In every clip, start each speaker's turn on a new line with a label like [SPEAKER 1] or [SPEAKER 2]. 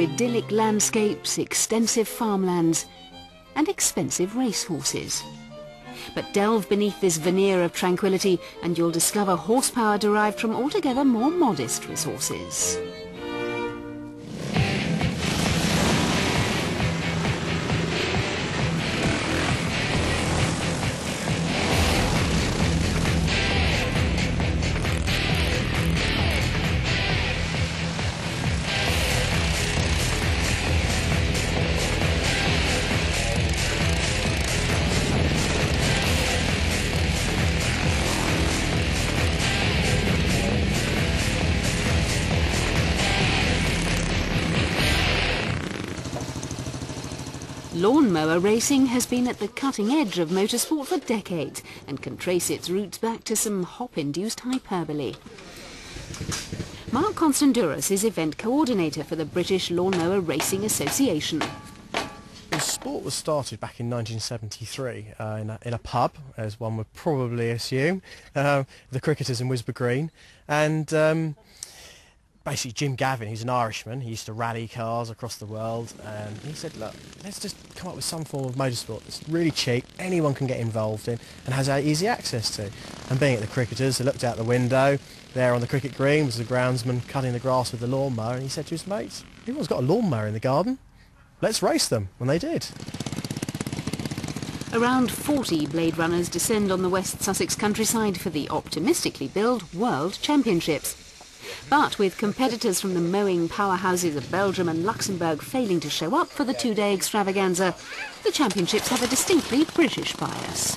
[SPEAKER 1] of idyllic landscapes, extensive farmlands and expensive racehorses. But delve beneath this veneer of tranquility and you'll discover horsepower derived from altogether more modest resources. Lawnmower racing has been at the cutting edge of motorsport for decades and can trace its roots back to some hop-induced hyperbole. Mark Constanduros is event coordinator for the British Lawnmower Racing Association.
[SPEAKER 2] The sport was started back in 1973 in a pub, as one would probably assume, the Cricketers in Wisborough Green, and basically Jim Gavin, who's an Irishman, he used to rally cars across the world, and he said, look, let's just come up with some form of motorsport that's really cheap, anyone can get involved in, and has easy access to. And being at the Cricketers, they looked out the window, there on the cricket green was the groundsman cutting the grass with the lawnmower, and he said to his mates, everyone's got a lawnmower in the garden, let's race them, and they did.
[SPEAKER 1] Around 40 Blade Runners descend on the West Sussex countryside for the optimistically billed World Championships. But with competitors from the mowing powerhouses of Belgium and Luxembourg failing to show up for the two-day extravaganza, the championships have a distinctly British bias.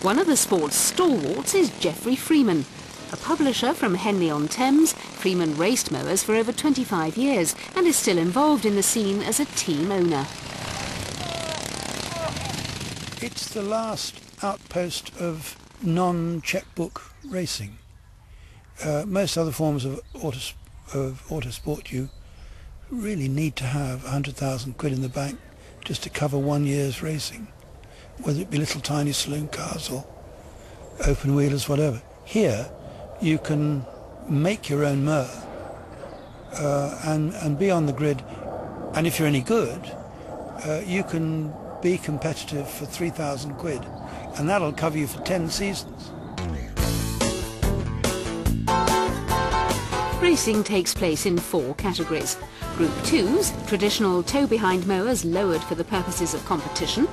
[SPEAKER 1] One of the sport's stalwarts is Geoffrey Freeman. A publisher from Henley-on-Thames, Freeman raced mowers for over 25 years and is still involved in the scene as a team owner.
[SPEAKER 3] It's the last outpost of non-checkbook racing. Most other forms of autosport, you really need to have 100,000 quid in the bank just to cover 1 year's racing, whether it be little tiny saloon cars or open wheelers, whatever. Here you can make your own mower and be on the grid, and if you're any good you can be competitive for 3,000 quid, and that'll cover you for 10 seasons.
[SPEAKER 1] Racing takes place in 4 categories. Group 2's, traditional tow-behind mowers lowered for the purposes of competition.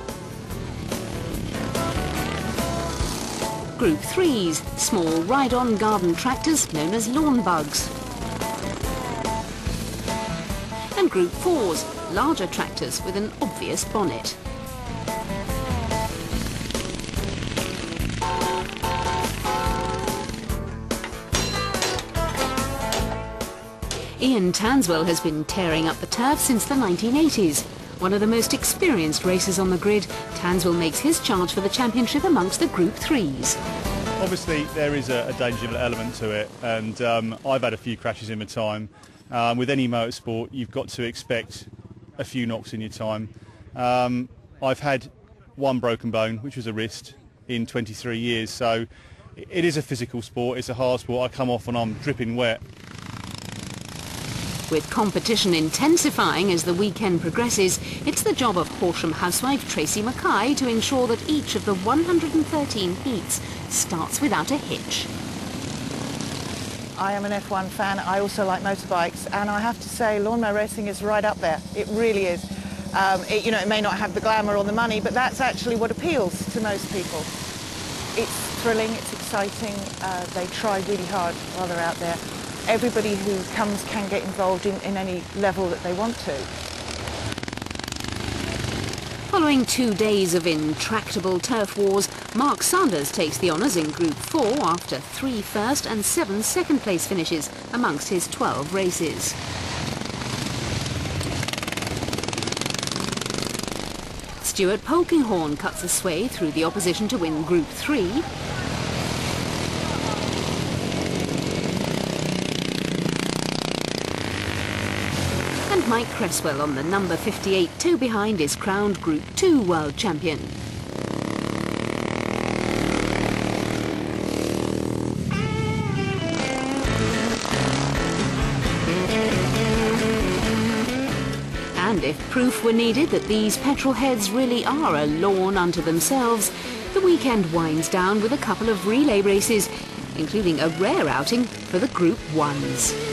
[SPEAKER 1] Group 3's, small ride-on garden tractors known as lawn bugs. And Group 4's, larger tractors with an obvious bonnet. Ian Transworld has been tearing up the turf since the 1980s. One of the most experienced racers on the grid, Transworld makes his charge for the championship amongst the Group 3's.
[SPEAKER 4] Obviously there is a danger element to it, and I've had a few crashes in my time. With any motorsport you've got to expect a few knocks in your time. I've had 1 broken bone, which was a wrist, in 23 years, so it is a physical sport, it's a hard sport. I come off and I'm dripping wet.
[SPEAKER 1] With competition intensifying as the weekend progresses, it's the job of Horsham housewife Tracy Mackay to ensure that each of the 113 heats starts without a hitch.
[SPEAKER 5] I am an F1 fan, I also like motorbikes, and I have to say lawnmower racing is right up there. It really is. It may not have the glamour or the money, but that's actually what appeals to most people. It's thrilling, it's exciting, they try really hard while they're out there. Everybody who comes can get involved in any level that they want to.
[SPEAKER 1] Following 2 days of intractable turf wars, Mark Sanders takes the honours in Group 4 after 3 first and 7 second place finishes amongst his 12 races. Stuart Polkinghorne cuts a sway through the opposition to win Group 3. And Mike Cresswell on the number 58 tow behind is crowned Group 2 World Champion. if proof were needed that these petrol heads really are a lawn unto themselves, the weekend winds down with a couple of relay races, including a rare outing for the Group 1s.